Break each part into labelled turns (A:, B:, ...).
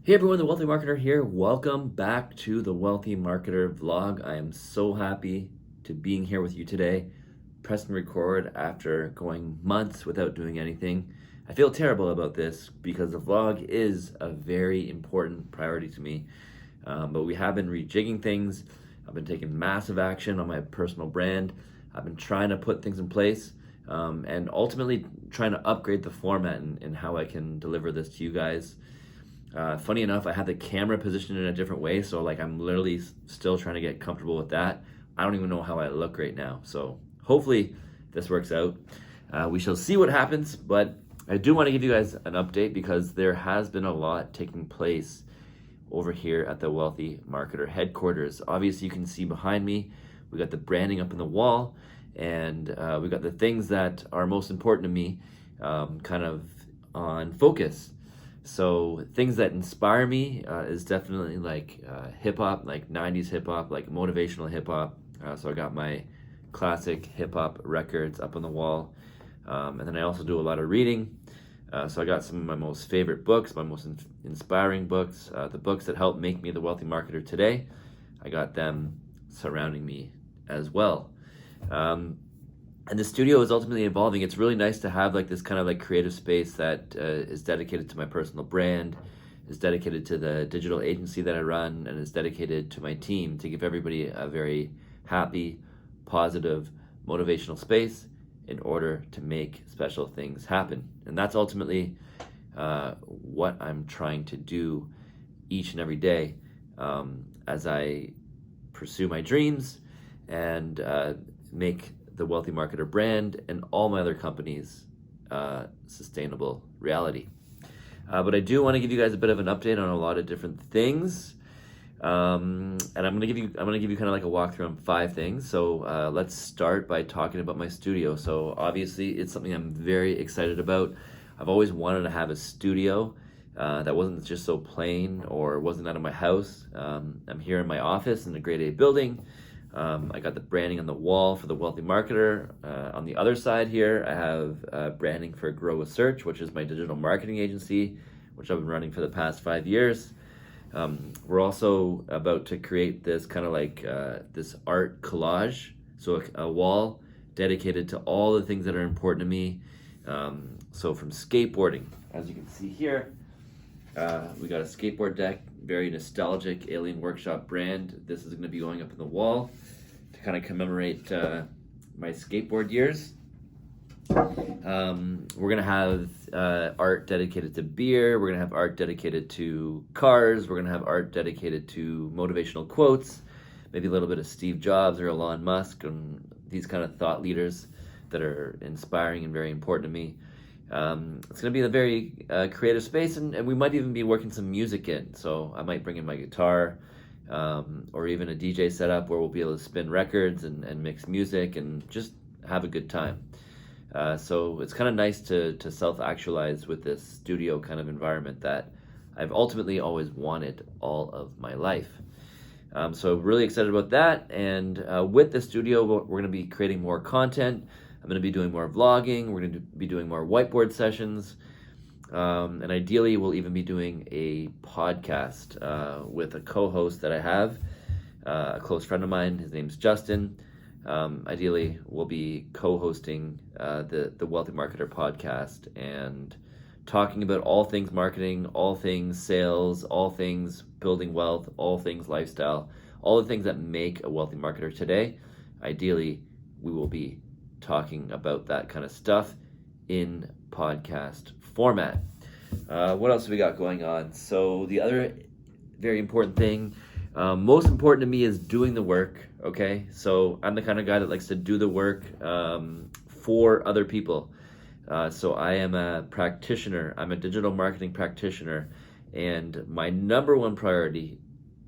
A: Hey everyone, the Wealthy Marketer here. Welcome back to the Wealthy Marketer vlog. I am so happy to being here with you today. Press and record after going months without doing anything. I feel terrible about this because the vlog is a very important priority to me. But we have been rejigging things. I've been taking massive action on my personal brand. I've been trying to put things in place and ultimately trying to upgrade the format and how I can deliver this to you guys. Funny enough, I had the camera positioned in a different way, so I'm literally still trying to get comfortable with that. I don't even know how I look right now, so hopefully this works out. We shall see what happens, but I do want to give you guys an update because there has been a lot taking place over here at the Wealthy Marketer headquarters. Obviously, you can see behind me, we got the branding up in the wall, and we got the things that are most important to me kind of on focus. So things that inspire me is definitely hip hop, like 90s hip hop, like motivational hip hop. So I got my classic hip hop records up on the wall. And then I also do a lot of reading. So I got some of my most favorite books, my most inspiring books, the books that helped make me the wealthy marketer today. I got them surrounding me as well. And the studio is ultimately evolving. It's really nice to have this kind of creative space that is dedicated to my personal brand, is dedicated to the digital agency that I run, and is dedicated to my team to give everybody a very happy, positive, motivational space in order to make special things happen. And that's ultimately what I'm trying to do each and every day as I pursue my dreams and make the Wealthy Marketer brand and all my other companies sustainable reality. But I do want to give you guys a bit of an update on a lot of different things. And I'm gonna give you kind of like a walkthrough on 5 things. So let's start by talking about my studio. So obviously it's something I'm very excited about. I've always wanted to have a studio that wasn't just so plain or wasn't out of my house. I'm here in my office in the grade A building. I got the branding on the wall for the Wealthy Marketer. On the other side here, I have branding for Grow with Search, which is my digital marketing agency, which I've been running for the past 5 years. We're also about to create this kind of this art collage, so a wall dedicated to all the things that are important to me. So from skateboarding, as you can see here, we got a skateboard deck, very nostalgic Alien Workshop brand. This is going to be going up in the wall to kind of commemorate my skateboard years. We're going to have art dedicated to beer. We're going to have art dedicated to cars. We're going to have art dedicated to motivational quotes, maybe a little bit of Steve Jobs or Elon Musk and these kind of thought leaders that are inspiring and very important to me. It's going to be a very creative space, and we might even be working some music in. So I might bring in my guitar or even a DJ setup where we'll be able to spin records and mix music and just have a good time. So it's kind of nice to self-actualize with this studio kind of environment that I've ultimately always wanted all of my life. So really excited about that. And with the studio, we're going to be creating more content. I'm going to be doing more vlogging. We're going to be doing more whiteboard sessions. And ideally, we'll even be doing a podcast with a co-host that I have, a close friend of mine. His name's Justin. Ideally, we'll be co-hosting the Wealthy Marketer podcast and talking about all things marketing, all things sales, all things building wealth, all things lifestyle, all the things that make a wealthy marketer today. Ideally, we will be talking about that kind of stuff in podcast format. What else have we got going on? So the other very important thing, most important to me, is doing the work. Okay, so I'm the kind of guy that likes to do the work for other people. So I am a practitioner. I'm a digital marketing practitioner, and my number one priority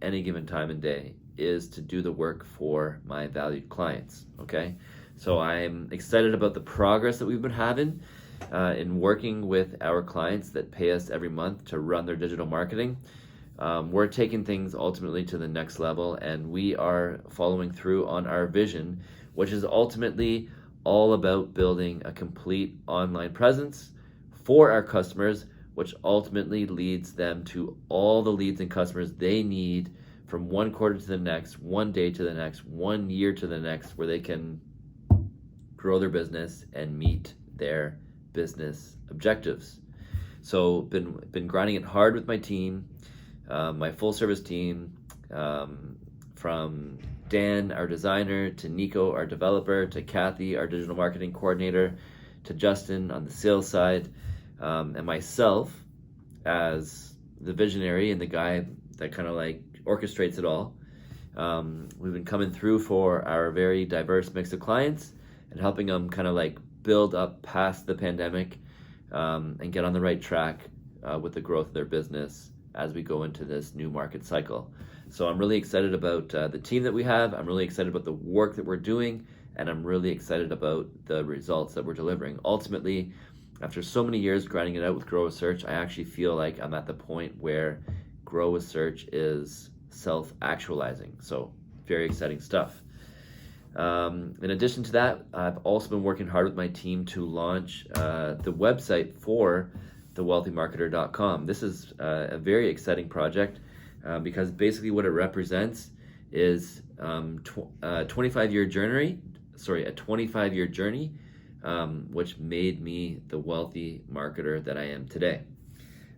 A: any given time and day is to do the work for my valued clients. Okay, so I'm excited about the progress that we've been having in working with our clients that pay us every month to run their digital marketing. We're taking things ultimately to the next level, and we are following through on our vision, which is ultimately all about building a complete online presence for our customers which ultimately leads them to all the leads and customers they need from one quarter to the next, one day to the next, 1 year to the next, where they can grow their business and meet their business objectives. So been grinding it hard with my team, my full service team, from Dan, our designer, to Nico, our developer, to Kathy, our digital marketing coordinator, to Justin on the sales side, and myself as the visionary and the guy that kind of like orchestrates it all. We've been coming through for our very diverse mix of clients and helping them kind of like build up past the pandemic, and get on the right track with the growth of their business as we go into this new market cycle. So I'm really excited about the team that we have. I'm really excited about the work that we're doing, and I'm really excited about the results that we're delivering. Ultimately, after so many years grinding it out with Grow with Search, I actually feel like I'm at the point where Grow with Search is self-actualizing. So very exciting stuff. In addition to that, I've also been working hard with my team to launch the website for thewealthymarketer.com. This is a very exciting project because basically what it represents is a 25-year journey, which made me the wealthy marketer that I am today.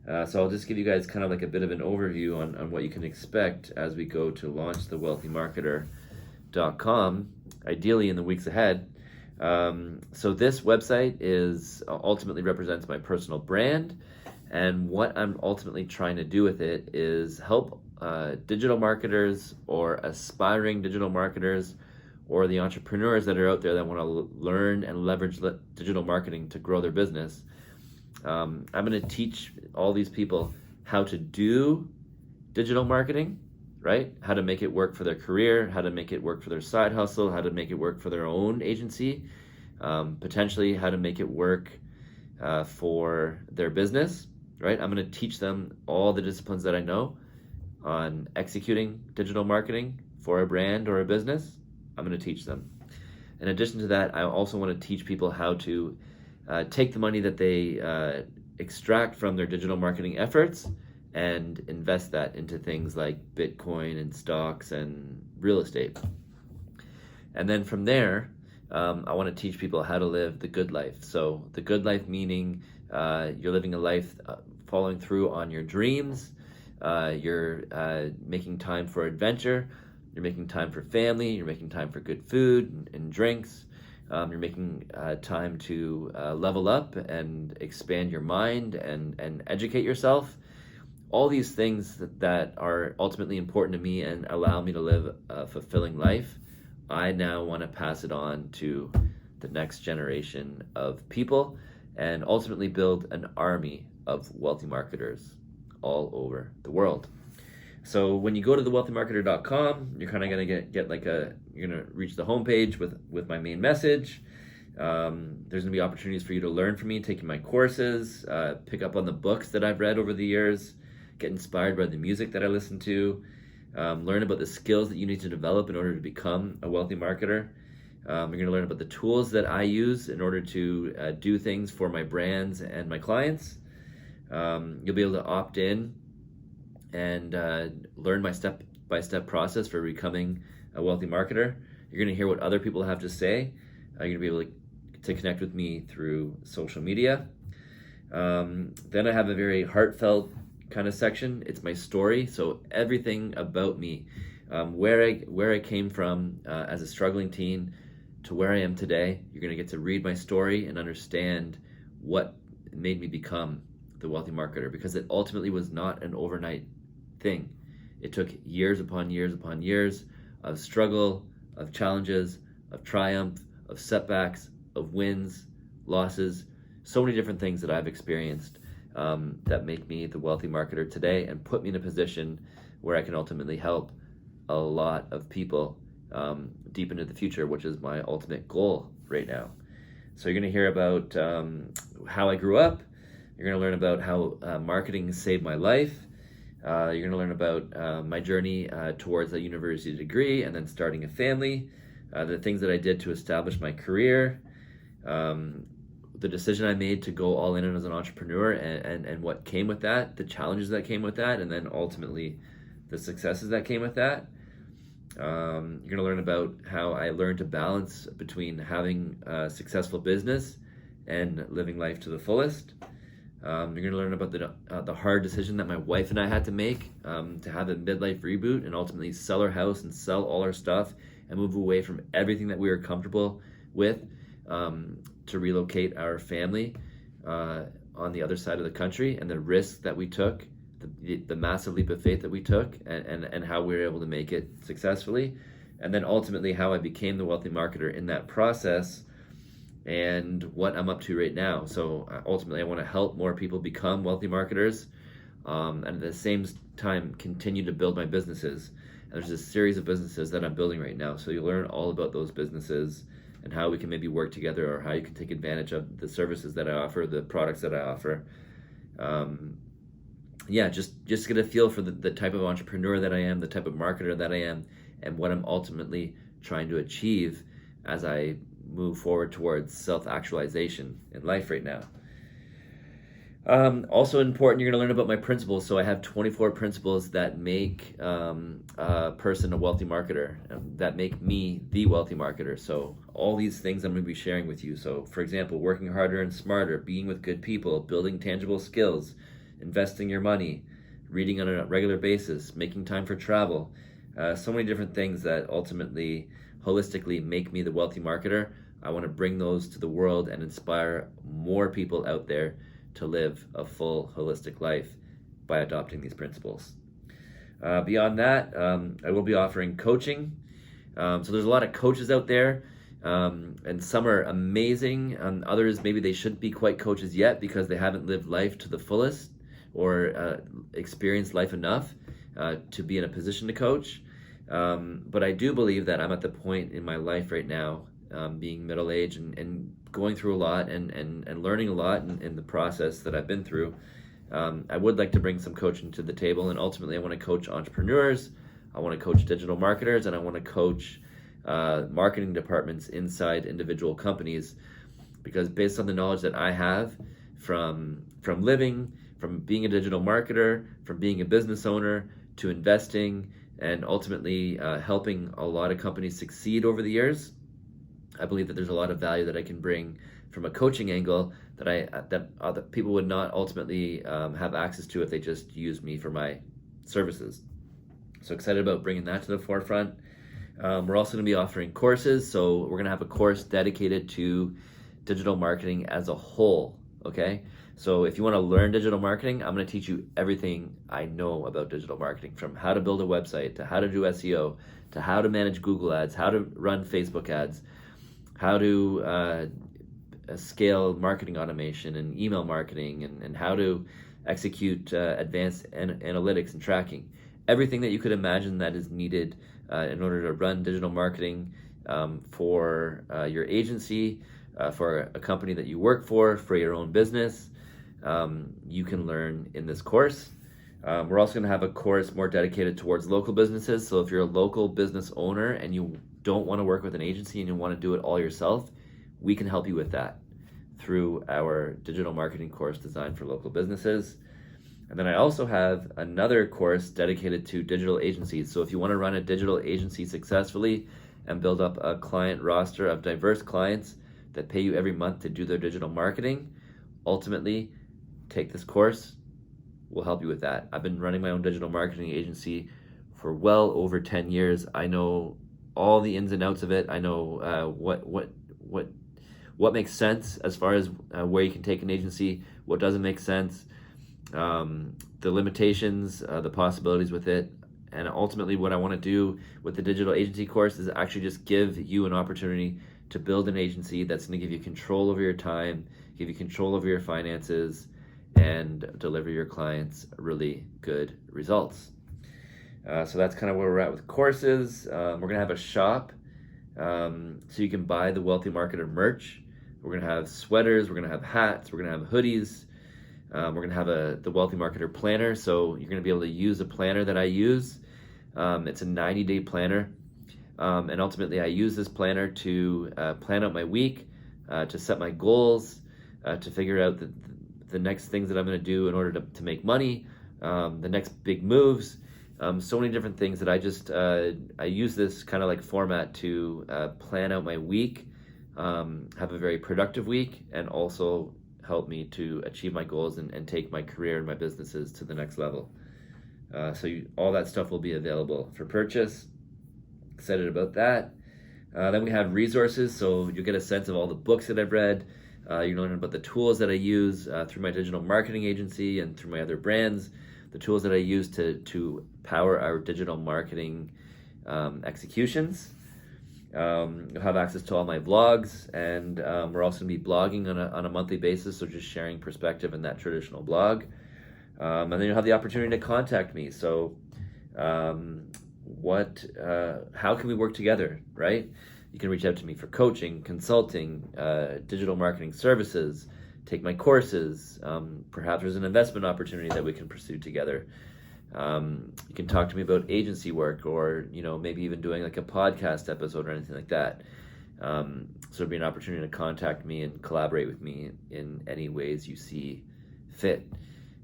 A: So I'll just give you guys kind of like a bit of an overview on what you can expect as we go to launch thewealthymarketer.com, ideally in the weeks ahead. So this website ultimately represents my personal brand, and what I'm ultimately trying to do with it is help digital marketers or aspiring digital marketers or the entrepreneurs that are out there that want to learn and leverage digital marketing to grow their business. I'm going to teach all these people how to do digital marketing, right? How to make it work for their career, how to make it work for their side hustle, how to make it work for their own agency, potentially how to make it work for their business, right? I'm going to teach them all the disciplines that I know on executing digital marketing for a brand or a business. I'm going to teach them. In addition to that, I also want to teach people how to take the money that they extract from their digital marketing efforts and invest that into things like Bitcoin and stocks and real estate. And then from there, I want to teach people how to live the good life. So the good life meaning you're living a life following through on your dreams, you're making time for adventure, you're making time for family, you're making time for good food and drinks, you're making time to level up and expand your mind and educate yourself. All these things that are ultimately important to me and allow me to live a fulfilling life, I now want to pass it on to the next generation of people and ultimately build an army of wealthy marketers all over the world. So when you go to thewealthymarketer.com, you're kind of going to get like you're going to reach the homepage with my main message. There's going to be opportunities for you to learn from me, taking my courses, pick up on the books that I've read over the years, get inspired by the music that I listen to, learn about the skills that you need to develop in order to become a wealthy marketer. You're going to learn about the tools that I use in order to do things for my brands and my clients. You'll be able to opt in and learn my step-by-step process for becoming a wealthy marketer. You're going to hear what other people have to say. You're going to be able to connect with me through social media. Then I have a very heartfelt kind of section. It's my story, so everything about me, where I came from as a struggling teen to where I am today. You're going to get to read my story and understand what made me become the wealthy marketer, because it ultimately was not an overnight thing. It took years upon years upon years of struggle, of challenges, of triumph, of setbacks, of wins, losses, so many different things that I've experienced that make me the wealthy marketer today and put me in a position where I can ultimately help a lot of people deep into the future, which is my ultimate goal right now. So you're going to hear about how I grew up. You're going to learn about how marketing saved my life. You're going to learn about my journey towards a university degree and then starting a family, the things that I did to establish my career, the decision I made to go all in as an entrepreneur, and what came with that, the challenges that came with that, and then ultimately the successes that came with that. You're going to learn about how I learned to balance between having a successful business and living life to the fullest. You're going to learn about the hard decision that my wife and I had to make to have a midlife reboot and ultimately sell our house and sell all our stuff and move away from everything that we were comfortable with, to relocate our family on the other side of the country, and the risk that we took, the massive leap of faith that we took, and how we were able to make it successfully. And then ultimately how I became the wealthy marketer in that process, and what I'm up to right now. So ultimately I want to help more people become wealthy marketers, and at the same time continue to build my businesses. And there's a series of businesses that I'm building right now, so you'll learn all about those businesses and how we can maybe work together, or how you can take advantage of the services that I offer, the products that I offer. Just get a feel for the type of entrepreneur that I am, the type of marketer that I am, and what I'm ultimately trying to achieve as I move forward towards self-actualization in life right now. Also important, you're going to learn about my principles. So I have 24 principles that make a person a wealthy marketer, that make me the wealthy marketer. So all these things I'm going to be sharing with you. So for example, working harder and smarter, being with good people, building tangible skills, investing your money, reading on a regular basis, making time for travel. So many different things that ultimately, holistically, make me the wealthy marketer. I want to bring those to the world and inspire more people out there to live a full, holistic life by adopting these principles. Beyond that, I will be offering coaching. So there's a lot of coaches out there, and some are amazing, and others maybe they shouldn't be quite coaches yet because they haven't lived life to the fullest, or experienced life enough to be in a position to coach. But I do believe that I'm at the point in my life right now, being middle-aged and going through a lot and learning a lot in the process that I've been through. I would like to bring some coaching to the table, and ultimately I want to coach entrepreneurs, I want to coach digital marketers, and I want to coach marketing departments inside individual companies, because based on the knowledge that I have from being a digital marketer, from being a business owner, to investing, and ultimately helping a lot of companies succeed over the years, I believe that there's a lot of value that I can bring from a coaching angle that other people would not ultimately have access to if they just used me for my services. So excited about bringing that to the forefront. We're also going to be offering courses. So we're going to have a course dedicated to digital marketing as a whole. Okay. So if you want to learn digital marketing, I'm going to teach you everything I know about digital marketing, from how to build a website, to how to do SEO, to how to manage Google ads, how to run Facebook ads, how to scale marketing automation and email marketing, and how to execute advanced analytics and tracking. Everything that you could imagine that is needed in order to run digital marketing for your agency, for a company that you work for your own business, you can learn in this course. We're also going to have a course more dedicated towards local businesses. So if you're a local business owner and you don't want to work with an agency and you want to do it all yourself, we can help you with that through our digital marketing course designed for local businesses. And then I also have another course dedicated to digital agencies. So if you want to run a digital agency successfully and build up a client roster of diverse clients that pay you every month to do their digital marketing, ultimately take this course. We'll help you with that. I've been running my own digital marketing agency for well over 10 years. I know all the ins and outs of it. I know what makes sense as far as where you can take an agency, what doesn't make sense, the limitations, the possibilities with it. And ultimately what I want to do with the digital agency course is actually just give you an opportunity to build an agency that's going to give you control over your time, give you control over your finances, and deliver your clients really good results. So that's kind of where we're at with courses. We're going to have a shop so you can buy the Wealthy Marketer merch. We're going to have sweaters, we're going to have hats, we're going to have hoodies. We're going to have the Wealthy Marketer planner, so you're going to be able to use a planner that I use. It's a 90-day planner, and ultimately I use this planner to plan out my week, to set my goals, to figure out the next things that I'm going to do in order to make money, the next big moves. So many different things that I use this kind of like format to plan out my week, have a very productive week, and also help me to achieve my goals and take my career and my businesses to the next level. All that stuff will be available for purchase. Excited about that. Then we have resources, so you'll get a sense of all the books that I've read. You learn about the tools that I use through my digital marketing agency and through my other brands, the tools that I use to power our digital marketing executions. You'll have access to all my vlogs, and we're also going to be blogging on a monthly basis, so just sharing perspective in that traditional blog. And then you'll have the opportunity to contact me. So how can we work together, right? You can reach out to me for coaching, consulting, digital marketing services, take my courses. Perhaps there's an investment opportunity that we can pursue together. You can talk to me about agency work, or maybe even doing like a podcast episode or anything like that. So it'll be an opportunity to contact me and collaborate with me in any ways you see fit.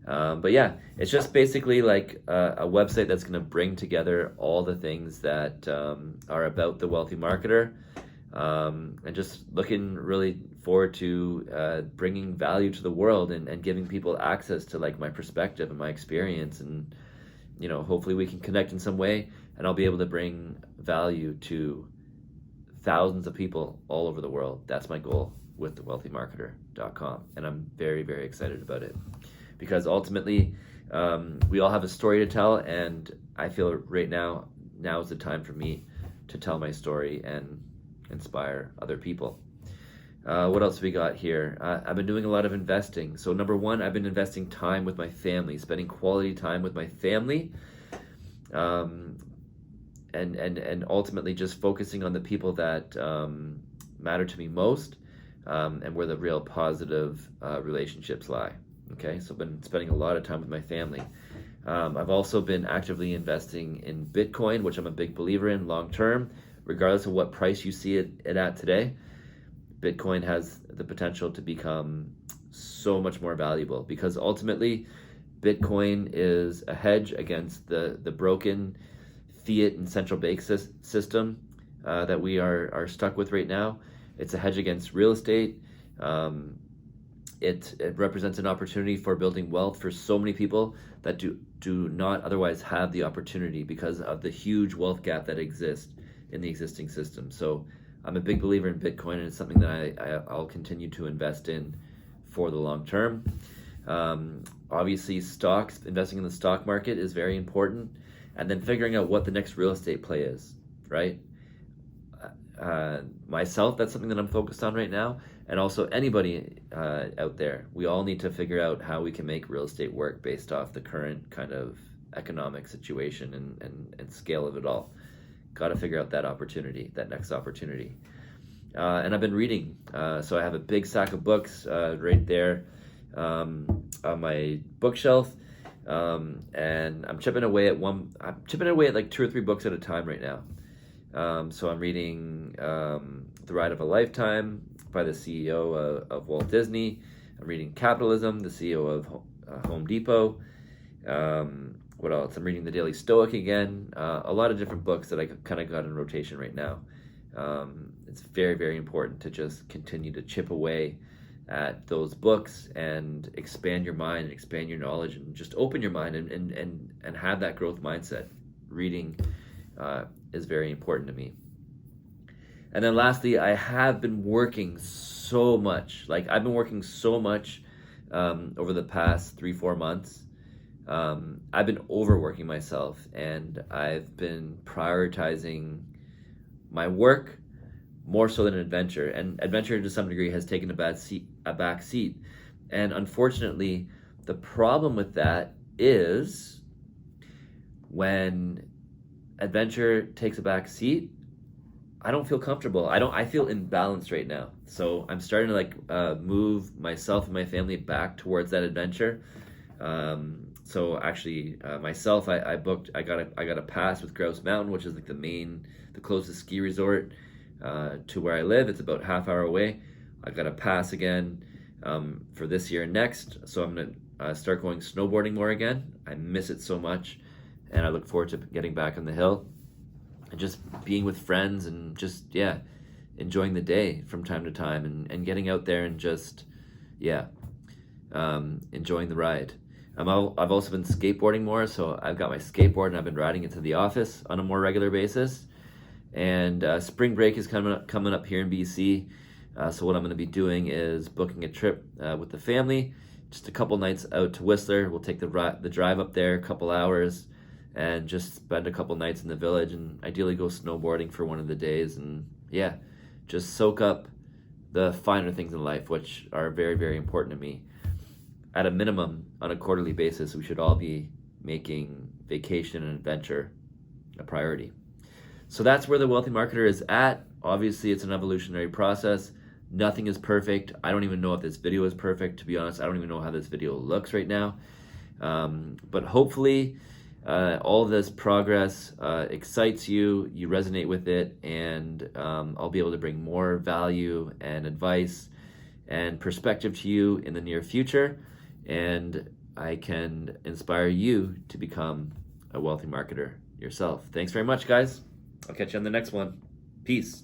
A: But yeah, it's just basically like a website that's going to bring together all the things that are about the wealthy marketer, and just looking really forward to bringing value to the world and giving people access to like my perspective and my experience, and hopefully we can connect in some way, and I'll be able to bring value to thousands of people all over the world. That's my goal with thewealthymarketer.com, and I'm very, very excited about it. Because ultimately, we all have a story to tell, and I feel right now is the time for me to tell my story and inspire other people. What else we got here? I've been doing a lot of investing. So number one, I've been investing time with my family, spending quality time with my family, and ultimately just focusing on the people that matter to me most, and where the real positive relationships lie. Okay, so I've been spending a lot of time with my family. I've also been actively investing in Bitcoin, which I'm a big believer in long term, regardless of what price you see it at today. Bitcoin has the potential to become so much more valuable, because ultimately Bitcoin is a hedge against the broken fiat and central bank system that we are stuck with right now. It's a hedge against real estate. It represents an opportunity for building wealth for so many people that do not otherwise have the opportunity because of the huge wealth gap that exists in the existing system. So I'm a big believer in Bitcoin, and it's something that I'll continue to invest in for the long term. Obviously, stocks, investing in the stock market is very important, and then figuring out what the next real estate play is, right? Myself, that's something that I'm focused on right now, and also anybody out there. We all need to figure out how we can make real estate work based off the current kind of economic situation and scale of it all. Got to figure out that opportunity, that next opportunity. And I've been reading, so I have a big stack of books right there on my bookshelf, and I'm chipping away at like 2 or 3 books at a time right now. So I'm reading The Ride of a Lifetime by the CEO of Walt Disney. I'm reading Capitalism, the CEO of Home Depot. What else? I'm reading The Daily Stoic again. A lot of different books that I kind of got in rotation right now. It's very, very important to just continue to chip away at those books and expand your mind and expand your knowledge and just open your mind and have that growth mindset. Reading is very important to me. And then lastly, I have been working so much. I've been working so much over the past 3-4 months. I've been overworking myself, and I've been prioritizing my work more so than adventure. And adventure to some degree has taken a back seat. And unfortunately, the problem with that is when adventure takes a back seat, I don't feel comfortable. I feel imbalanced right now. So I'm starting to move myself and my family back towards that adventure. So actually, myself, I got a pass with Grouse Mountain, which is like the closest ski resort to where I live. It's about half hour away. I got a pass again for this year and next. So I'm going to start going snowboarding more again. I miss it so much, and I look forward to getting back on the hill and just being with friends and just, yeah, enjoying the day from time to time and getting out there and just, yeah, enjoying the ride. I've also been skateboarding more, so I've got my skateboard and I've been riding it to the office on a more regular basis. And spring break is coming up here in BC. So what I'm going to be doing is booking a trip with the family, just a couple nights out to Whistler. We'll take the drive up there, a couple hours, and just spend a couple nights in the village, and ideally go snowboarding for one of the days. And yeah, just soak up the finer things in life, which are very, very important to me. At a minimum, on a quarterly basis, we should all be making vacation and adventure a priority. So that's where the Wealthy Marketer is at. Obviously, it's an evolutionary process. Nothing is perfect. I don't even know if this video is perfect, to be honest. I don't even know how this video looks right now. But hopefully, all of this progress excites you, you resonate with it, and I'll be able to bring more value and advice and perspective to you in the near future. And I can inspire you to become a wealthy marketer yourself. Thanks very much, guys. I'll catch you on the next one. Peace.